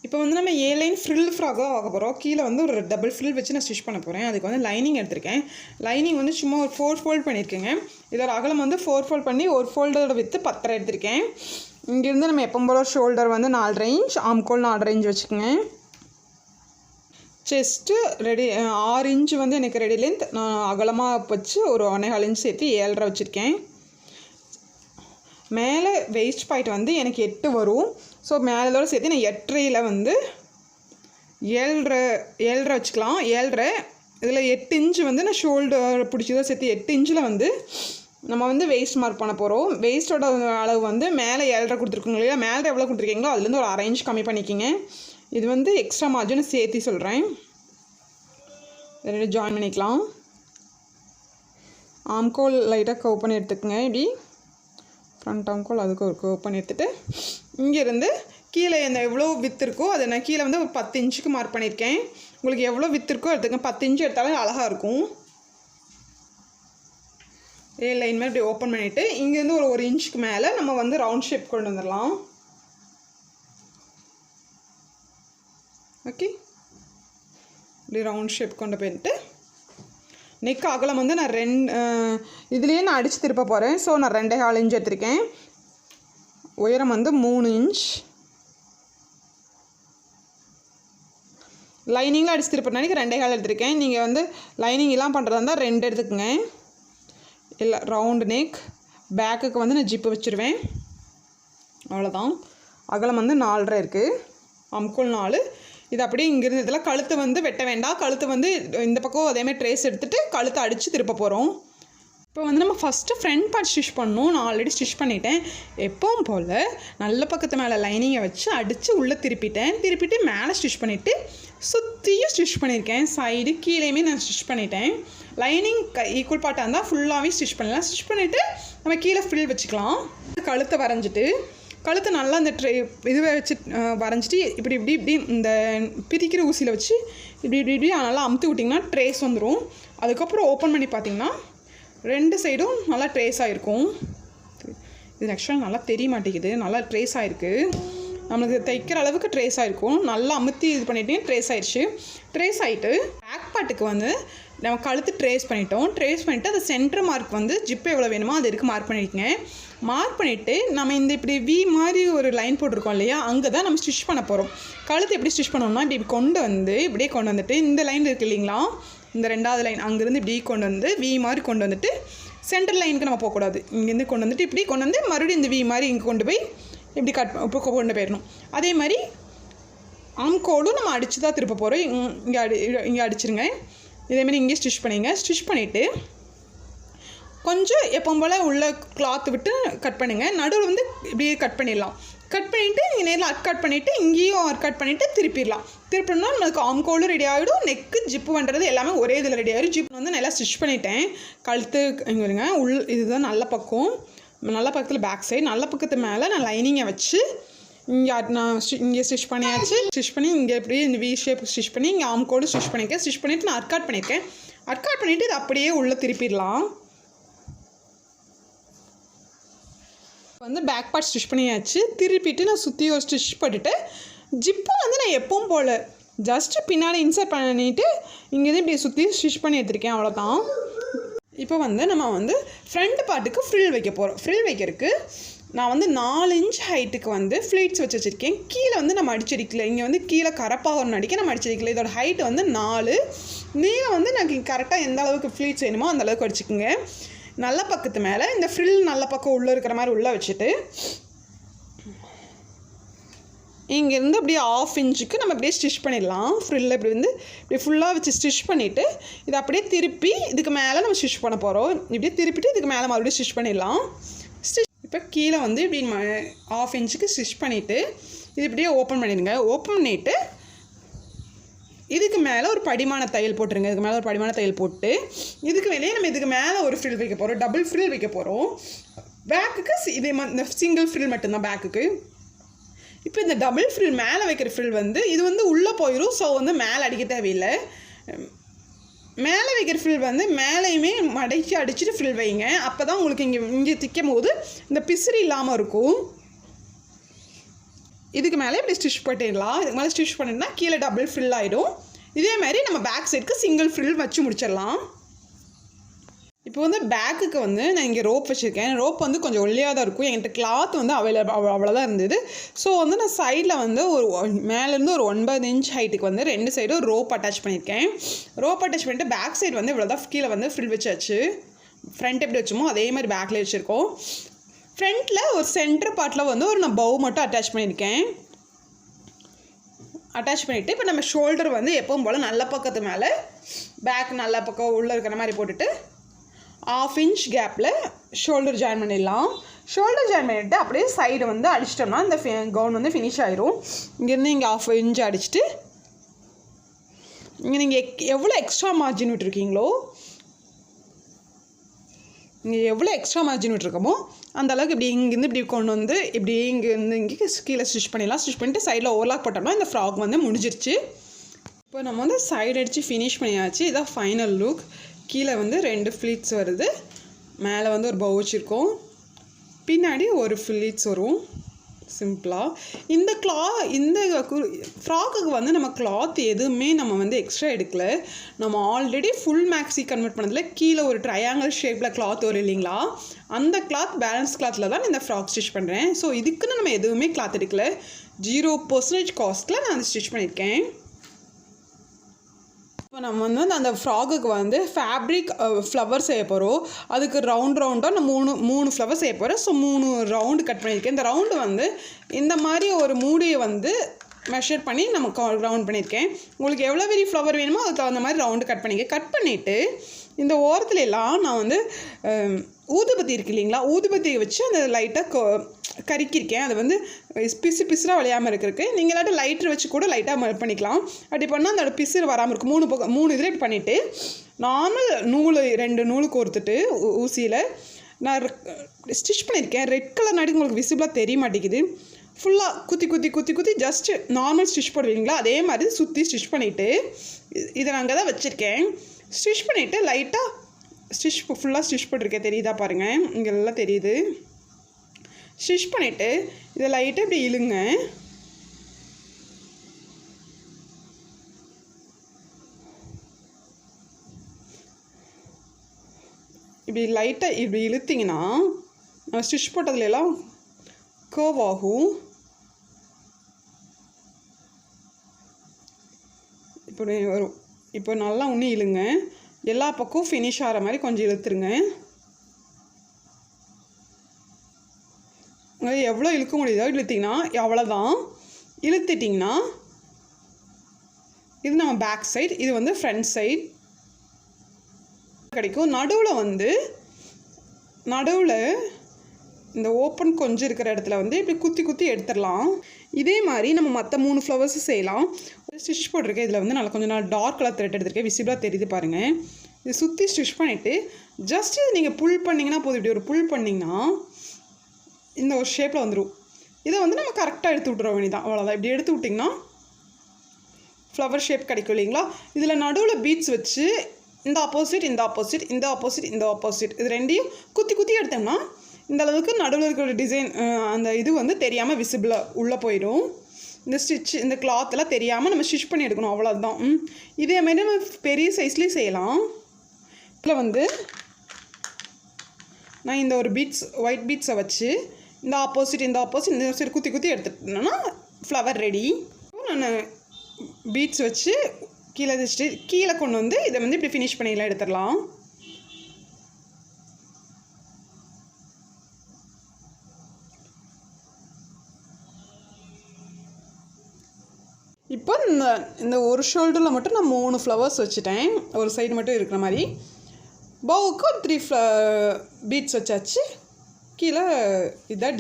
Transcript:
இப்போ வந்து நம்ம ஏ லைன் ஃப்ரில் ஃப்ராக்காக ஆக போகிறோம். கீழே வந்து ஒரு டபுள் ஃப்ரில் வச்சு நான் ஸ்டிச் பண்ண போகிறேன். அதுக்கு வந்து லைனிங் எடுத்திருக்கேன். லைனிங் வந்து சும்மா ஒரு 4 ஃபோல்ட் பண்ணியிருக்கேங்க. இதோட அகலம் வந்து 4 ஃபோல்ட் பண்ணி ஒரு ஃபோல்டரோட வித்து 10 எடுத்திருக்கேன். இங்கேருந்து நம்ம எப்போ போல ஷோல்டர் வந்து 4 இன்ச், ஆம்கோல் 4 இன்ச் வச்சுக்கோங்க. செஸ்ட்டு ரெடி 6 இன்ச் வந்து எனக்கு ரெடி லென்த். நான் அகலமாக வச்சு ஒரு 1.25 இன்ச் சேர்த்து 7.5 வச்சுருக்கேன். மேலே வெயிஸ்ட் பாயிண்ட் வந்து எனக்கு 8 வரும். ஸோ மேலோட சேர்த்து நான் 8.5 வந்து 7.5 வச்சுக்கலாம். 7.5 இதில் 8 இன்ச்சு வந்து நான் ஷோல்டர் பிடிச்சதோ சேர்த்து 8 இன்ச்சில் வந்து நம்ம வந்து வெயிஸ்ட் மார்க் பண்ண போகிறோம். வெயிஸ்ட்டோட அளவு வந்து மேலே 7.5 கொடுத்துருக்குங்க இல்லையா, மேலே எவ்வளோ கொடுத்துருக்கீங்களோ அதுலேருந்து ஒரு 1/2 இன்ச் கம்மி பண்ணிக்கிங்க. இது வந்து எக்ஸ்ட்ரா மார்ஜின் சேர்த்து சொல்கிறேன். ரெண்டு ஜாயின் பண்ணிக்கலாம். ஆம்கோல் லைட்டாக கவ் பண்ணி எடுத்துக்கோங்க. இப்படி ஃப்ரண்ட் ஆம்கோல் அதுக்கு ஒரு கவ் பண்ணி எடுத்துகிட்டு இங்கேருந்து கீழே இந்த எவ்வளோ வித்து இருக்கோ அதை நான் கீழே வந்து ஒரு 10 இன்ச்சுக்கு மார்க் பண்ணியிருக்கேன். உங்களுக்கு எவ்வளோ வித்து இருக்கோ எடுத்துங்க. 10 இன்ச்சு எடுத்தாலும் அழகாக இருக்கும். ஏ லைன் மாதிரி இப்படி ஓப்பன் பண்ணிவிட்டு இங்கேருந்து ஒரு இன்ச்சுக்கு மேலே நம்ம வந்து ரவுண்ட் ஷேப் கொண்டு வந்துடலாம். ஓகே, இப்படி ரவுண்ட் ஷேப் கொண்டு போயிட்டு நெக் அகலம் வந்து நான் இதுலேயே நான் அடித்து திருப்ப போகிறேன். ஸோ நான் 2.25 இன்ச் எடுத்திருக்கேன். உயரம் வந்து 3 இன்ச். லைனிங்கில் அடித்து திருப்பினாடிக்கு 2.25 எடுத்திருக்கேன். நீங்கள் வந்து லைனிங் எல்லாம் பண்ணுறதா இருந்தால் 2 எடுத்துக்கோங்க. இல்லை ரவுண்டு நெக். பேக்குக்கு வந்து நான் ஜிப்பு வச்சுருவேன். அவ்வளோதான். அகலம் வந்து 4.5 இருக்குது. ஆம்கோல் 4. இது அப்படியே இங்கேருந்து இதில் கழுத்து வந்து வெட்ட வேண்டாம். கழுத்து வந்து இந்த பக்கம் அதேமாதிரி ட்ரேஸ் எடுத்துகிட்டு கழுத்தை அடித்து திருப்ப போகிறோம். இப்போ வந்து நம்ம ஃபஸ்ட்டு ஃப்ரண்ட் பார்ட் ஸ்டிச் பண்ணணும். நான் ஆல்ரெடி ஸ்டிச் பண்ணிட்டேன். எப்பவும் போல் நல்ல பக்கத்து மேலே லைனிங்கை வச்சு அடித்து உள்ளே திருப்பிட்டு மேலே ஸ்டிச் பண்ணிவிட்டு சுற்றியும் ஸ்டிச் பண்ணியிருக்கேன். சைடு கீழேயுமே நான் ஸ்டிச் பண்ணிட்டேன். லைனிங் ஈக்குவல் பார்ட்டாக இருந்தால் ஃபுல்லாகவே ஸ்டிச் பண்ணலாம். ஸ்டிச் பண்ணிவிட்டு நம்ம கீழே ஃப்ரில் வச்சுக்கலாம். கழுத்தை வரைஞ்சிட்டு கழுத்தை நல்லா இந்த இதுவை வச்சு வரைஞ்சிட்டு இப்படி இந்த பிரிக்கிற ஊசியில் வச்சு இப்படி நல்லா அமுத்தி விட்டிங்கன்னா ட்ரேஸ் வந்துடும். அதுக்கப்புறம் ஓப்பன் பண்ணி பார்த்திங்கன்னா 2 சைடும் நல்லா ட்ரேஸ் ஆகிருக்கும். இது ஆக்சுவலாக நல்லா தெரிய மாட்டேங்குது. நல்லா ட்ரேஸ் ஆகிருக்கு. நம்மளுக்கு தைக்கிற அளவுக்கு ட்ரேஸ் ஆகிருக்கும். நல்லா அமுத்தி இது பண்ணிட்டேன். ட்ரேஸ் ஆகிடுச்சு. ட்ரேஸ் ஆகிட்டு பேக் பார்ட்டுக்கு வந்து நம்ம கழுத்து ட்ரேஸ் பண்ணிவிட்டு அந்த சென்டர் மார்க் வந்து ஜிப்பு எவ்வளோ வேணுமோ அது இருக்குது மார்க் பண்ணிக்கோங்க. மார்க் பண்ணிவிட்டு நம்ம இந்த இப்படி வி மாதிரி ஒரு லைன் போட்டிருக்கோம் இல்லையா, அங்கே தான் நம்ம ஸ்டிச் பண்ண போகிறோம். கழுத்து எப்படி ஸ்டிச் பண்ணோம்னா இப்படி இப்படியே கொண்டு வந்துட்டு இந்த லைன் இருக்குது இல்லைங்களா, இந்த 2வது லைன் அங்கேருந்து இப்படி கொண்டு வந்து வி மாதிரி கொண்டு வந்துட்டு சென்டர் லைனுக்கு நம்ம போகக்கூடாது. இங்கேருந்து கொண்டு வந்துட்டு இப்படி கொண்டு வந்து மறுபடியும் இந்த வி மாதிரி இங்கே கொண்டு போய் இப்படி இப்போ கொண்டு போயிடணும். அதே மாதிரி ஆம்கோலும் நம்ம அடித்து தான் திருப்ப போகிறோம். இங்கே அடிச்சிருங்க. இதேமாதிரி இங்கே ஸ்டிச் பண்ணிங்க. ஸ்டிச் பண்ணிவிட்டு கொஞ்சம் எப்பவும் போல் உள்ள கிளாத் விட்டு கட் பண்ணுங்கள். நடுவில் வந்து இப்படியே கட் பண்ணிடலாம். கட் பண்ணிவிட்டு இங்கே நேரில் கட் பண்ணிவிட்டு இங்கேயும் கட் பண்ணிவிட்டு திருப்பிடலாம். திருப்பினா நம்மளுக்கு ஆம்கோலும் ரெடி ஆகிடும். நெக்கு ஜிப்பு பண்ணுறது எல்லாமே ஒரே இதில் ரெடி ஆகிடும். ஜிப்பு வந்து நல்லா ஸ்டிச் பண்ணிட்டேன். கழுத்து இங்கே வருங்க. இதுதான் நல்ல பக்கம். நல்ல பக்கத்தில் பேக் சைடு. நல்ல பக்கத்து மேலே நான் லைனிங்கை வச்சு இங்கே ஸ்டிச் பண்ணியாச்சு. ஸ்டிச் பண்ணி இங்கே எப்படி இந்த வி ஷேப் ஸ்டிச் பண்ணி இங்கே ஆம்கோடு ஸ்டிச் பண்ணியிருக்கேன். ஸ்டிச் பண்ணிவிட்டு நான் அர்க்காட் பண்ணியிருக்கேன். அர்க்காட் பண்ணிவிட்டு இது அப்படியே உள்ளே திருப்பிடலாம். வந்து பேக் பார்ட் ஸ்டிச் பண்ணியாச்சு. திருப்பிட்டு நான் சுற்றி ஒரு ஸ்டிச் பண்ணிவிட்டு ஜிப்பை வந்து நான் எப்பவும் போல் ஜஸ்ட்டு பின்னாடி இன்சர்ட் பண்ணிவிட்டு இங்கேருந்து இப்படி சுற்றி ஸ்டிச் பண்ணி எடுத்திருக்கேன். அவ்வளோதான். இப்போ வந்து நம்ம வந்து ஃப்ரண்ட் பார்ட்டுக்கு ஃப்ரில் வைக்க போகிறோம். ஃப்ரில் வைக்கிறதுக்கு நான் வந்து 4 இன்ச் ஹைட்டுக்கு வந்து ஃப்ளீட்ஸ் வச்சுருக்கேன். கீழே வந்து நம்ம அடிச்சடிக்கல. இங்கே வந்து கீழே கரப்பாகணும்னு அடிக்க நம்ம அடிச்சடிக்கல. இதோட ஹைட் வந்து 4. நீளம் வந்து எனக்கு கரெக்டாக எந்த அளவுக்கு ஃப்ளீட்ஸ் வேணுமோ அந்த அளவுக்கு அடிச்சுக்குங்க. நல்ல பக்கத்து மேலே இந்த ஃப்ரில் நல்ல பக்கம் உள்ளே இருக்கிற மாதிரி உள்ளே வச்சுட்டு இங்கேருந்து அப்படியே 1/2 இன்ச்சுக்கு நம்ம அப்படியே ஸ்டிச் பண்ணிடலாம். ஃப்ரில்ல இப்படி வந்து இப்படி ஃபுல்லாக வச்சு ஸ்டிச் பண்ணிவிட்டு இதை அப்படியே திருப்பி இதுக்கு மேலே நம்ம ஸ்டிச் பண்ண போகிறோம். இப்படியே திருப்பிட்டு இதுக்கு மேலே மறுபடியும் ஸ்டிச் பண்ணிடலாம். இப்போ கீழே வந்து இப்படி 1/2 இன்ச்சுக்கு ஸ்டிச் பண்ணிவிட்டு இது இப்படியே ஓப்பன் பண்ணிடுங்க. ஓப்பன் பண்ணிவிட்டு இதுக்கு மேலே ஒரு படிமான தையல் போட்டுருங்க. இதுக்கு மேலே ஒரு படிமான தையல் போட்டு இதுக்கு மேலே நம்ம இதுக்கு மேலே ஒரு ஃப்ரில் வைக்க போகிறோம். டபுள் ஃப்ரில் வைக்க போகிறோம். பேக்குக்கு இதே மாதிரி இந்த சிங்கிள் ஃப்ரில் மட்டும்தான் பேக்குக்கு. இப்போ இந்த டபுள் ஃப்ரில் மேலே வைக்கிற ஃப்ரில் வந்து இது வந்து உள்ளே போயிடும். ஸோ வந்து மேலே அடிக்க தேவையில்லை. மேலே வைக்கிற ஃப்ரில் வந்து மேலேயுமே மடக்கி அடிச்சுட்டு ஃப்ரில் வைங்க. அப்போ தான் உங்களுக்கு இங்கே தைக்கும் போது இந்த பிசிறி இல்லாமல் இருக்கும். இதுக்கு மேலே இப்படி ஸ்டிச் பண்ணிடலாம். இதுக்கு மேலே ஸ்டிச் பண்ணிட்டுனா கீழே டபுள் ஃப்ரில் ஆகிடும். இதே மாதிரி நம்ம பேக் சைடுக்கு சிங்கிள் ஃப்ரில் வச்சு முடிச்சிடலாம். இப்போ வந்து பேக்குக்கு வந்து நான் இங்கே ரோப் வச்சுருக்கேன். ரோப் வந்து கொஞ்சம் ஒல்லியாக தான் இருக்கும். என்கிட்ட கிளாத் வந்து அவ்வளோதான் இருந்தது. ஸோ வந்து நான் சைடில் வந்து ஒரு மேலேருந்து ஒரு 9 இன்ச் ஹைட்டுக்கு வந்து 2 சைடும் ரோப் அட்டாச் பண்ணியிருக்கேன். ரோப் அட்டாச் பண்ணிட்டு பேக் சைடு வந்து இவ்வளோ தான் கீழே வந்து ஃப்ரில் வச்சாச்சு. ஃப்ரண்ட் எப்படி வச்சோமோ அதே மாதிரி பேக்கில் வச்சுருக்கோம். ஃப்ரண்ட்டில் ஒரு சென்டர் பார்ட்டில் வந்து ஒரு நான் பவு மட்டும் அட்டாச் பண்ணியிருக்கேன். அட்டாச் பண்ணிவிட்டு இப்போ நம்ம ஷோல்டர் வந்து எப்பவும் போல் நல்ல பக்கத்து மேலே பேக் நல்ல பக்கம் உள்ளே இருக்கிற மாதிரி போட்டுட்டு 1/2 இன்ச் கேப்பில் ஷோல்டர் ஜாயின் பண்ணிடலாம். ஷோல்டர் ஜாயின் பண்ணிவிட்டு அப்படியே சைடு வந்து அடிச்சிட்டோம்னா இந்த கவுன் வந்து ஃபினிஷ் ஆயிரும். இங்கேருந்து இங்கே 1/2 இன்ச் அடிச்சுட்டு இங்கே நீங்கள் எவ்வளோ எக்ஸ்ட்ரா மார்ஜின் விட்டுருக்கீங்களோ, இங்கே எவ்வளோ எக்ஸ்ட்ரா மார்ஜின் விட்டுருக்கோமோ அந்த அளவுக்கு இப்படி இங்கேருந்து இப்படி கொண்டு வந்து இப்படி இங்கேருந்து இங்கே கீழே ஸ்டிச் பண்ணிடலாம். ஸ்டிச் பண்ணிட்டு சைடில் ஓவர்லாக் போட்டோம்னா இந்த ஃப்ராக் வந்து முடிஞ்சிருச்சு. இப்போ நம்ம வந்து சைடு அடித்து ஃபினிஷ் பண்ணியாச்சு. இதான் ஃபைனல் லுக். கீழே வந்து 2 ஃப்ளீட்ஸ் வருது, மேலே வந்து ஒரு பவு வச்சுருக்கோம், பின்னாடி ஒரு ஃப்ளீட்ஸ் வரும் சிம்பிளாக. இந்த ஃப்ராக்குக்கு வந்து நம்ம கிளாத் எதுவுமே நம்ம வந்து எக்ஸ்ட்ரா எடுக்கலை. நம்ம ஆல்ரெடி ஃபுல் மேக்ஸி கன்வெர்ட் பண்ணதில் கீழே ஒரு ட்ரையாங்கிள் ஷேப்பில் கிளாத் வரும் இல்லைங்களா, அந்த கிளாத் பேலன்ஸ் கிளாத்தில் தான் இந்த ஃப்ராக் ஸ்டிச் பண்ணுறேன். ஸோ இதுக்குன்னு நம்ம எதுவுமே கிளாத் எடுக்கலை. 0% காஸ்ட்டில் நான் அதை ஸ்டிச் பண்ணியிருக்கேன். இப்போ நம்ம வந்து அந்த ஃப்ராகுக்கு வந்து ஃபேப்ரிக் ஃப்ளவர் செய்ய போகிறோம். அதுக்கு ரவுண்டாக நான் 3 ஃப்ளவர் செய்ய போகிறேன். ஸோ 3 ரவுண்டு கட் பண்ணியிருக்கேன். இந்த ரவுண்டு வந்து இந்த மாதிரி ஒரு மூடியை வந்து மெஷர் பண்ணி நம்ம ரவுண்ட் பண்ணியிருக்கேன். உங்களுக்கு எவ்வளோ பெரிய ஃப்ளவர் வேணுமோ அதுக்கு தகுந்த மாதிரி ரவுண்டு கட் பண்ணிவிட்டு இந்த ஓரத்துல எல்லாம் நான் வந்து ஊதுபத்தி இருக்கு இல்லைங்களா, ஊதுபத்தியை வச்சு அந்த லைட்டாக கறிக்கிருக்கேன். அது வந்து பிசுறாக விளையாமல் இருக்கிறதுக்கு நீங்கள் எல்லாட்டும் லைட்டர் வச்சு கூட லைட்டாக மெல்ட் பண்ணிக்கலாம். அப்படி பண்ணால் அந்த பிசுறு வராமல் இருக்கும். 3 இதில் இப்படி பண்ணிவிட்டு நார்மல் நூல் 2 நூல் கோர்த்துட்டு ஊசியில் நான் ஸ்டிச் பண்ணியிருக்கேன். ரெட் கலர் நாட்டி உங்களுக்கு விசிபிளாக தெரிய மாட்டேங்குது. ஃபுல்லாக குத்தி ஜஸ்ட்டு நார்மல் ஸ்டிச் போடுவீங்களா அதே மாதிரி சுற்றி ஸ்டிச் பண்ணிவிட்டு இதை நான் அங்கே தான் வச்சுருக்கேன். ஸ்டிச் பண்ணிவிட்டு லைட்டாக ஃபுல்லாக ஸ்டிச் போட்டிருக்கேன். தெரியுதா பாருங்கள், இங்கே எல்லாம் தெரியுது. ஸ்டிச் பண்ணிவிட்டு இதை லைட்டாக இப்படி இழுங்க. இப்படி லைட்டாக இப்படி இழுத்திங்கன்னா நம்ம ஸ்டிச் போட்டதுலாம் கர்வ் ஆகும். இப்போ நல்லா இன்னும் இழுங்க. எல்லா பக்கம் ஃபினிஷ் ஆகிற மாதிரி கொஞ்சம் இழுத்துருங்க. எவ்வளோ இழுக்க முடியுதோ இழுத்திங்கன்னா அவ்வளோதான். இழுத்துட்டிங்கன்னா இது நம்ம பேக் சைடு, இது வந்து ஃப்ரண்ட் சைடு கிடைக்கும். நடுவில் இந்த ஓப்பன் கொஞ்சம் இருக்கிற இடத்துல வந்து இப்படி குத்தி எடுத்துடலாம். இதே மாதிரி நம்ம மற்ற 3 ஃப்ளவர்ஸும் செய்யலாம். ஒரு ஸ்டிச் போட்டிருக்கேன். இதில் வந்து கொஞ்சம் நான் டார்க் கலர் த்ரெட் எடுத்திருக்கேன். விசிபிளாக தெரியுது பாருங்கள். இது சுற்றி ஸ்டிச் பண்ணிவிட்டு ஜஸ்ட் இது நீங்கள் புல் பண்ணிங்கன்னா போதும். இப்படி ஒரு புல் பண்ணிங்கன்னா இந்த ஒரு ஷேப்பில் வந்துடும். இதை வந்து நம்ம கரெக்டாக எடுத்து விட்ற வேண்டியதான், அவ்வளோதான். இப்படி எடுத்து விட்டிங்கன்னா ஃப்ளவர் ஷேப் கிடைக்கும் இல்லைங்களா. இதில் நடுவில் பீட்ஸ் வச்சு இந்த ஆப்போசிட் இது ரெண்டையும் குத்தி எடுத்தோம்னா இந்த அளவுக்கு நடுவில் இருக்கிற டிசைன் அந்த இது வந்து தெரியாமல் விசிபிளாக உள்ளே போயிடும். இந்த கிளாத்தெல்லாம் தெரியாமல் நம்ம ஸ்டிச் பண்ணி எடுக்கணும், அவ்வளோதான். இதேமாரி நம்ம பெரிய சைஸ்லேயும் செய்யலாம். இதில் வந்து நான் இந்த ஒரு ஒயிட் பீட்ஸை வச்சு இந்த ஆப்போசிட் இந்த சைடு குத்தி எடுத்துட்டோன்னா ஃப்ளவர் ரெடி. நான் பீட்ஸ் வச்சு கீழே கொண்டு வந்து இதை வந்து இப்படி ஃபினிஷ் பண்ணிடலாம், எடுத்துடலாம். இப்போ இந்த ஒரு ஷோல்டரில் மட்டும் நான் 3 ஃப்ளவர்ஸ் வச்சுட்டேன். ஒரு சைடு மட்டும் இருக்கிற மாதிரி. பவுக்கு ஒரு 3 பீட்ஸ் வச்சாச்சு. கீழே இதான்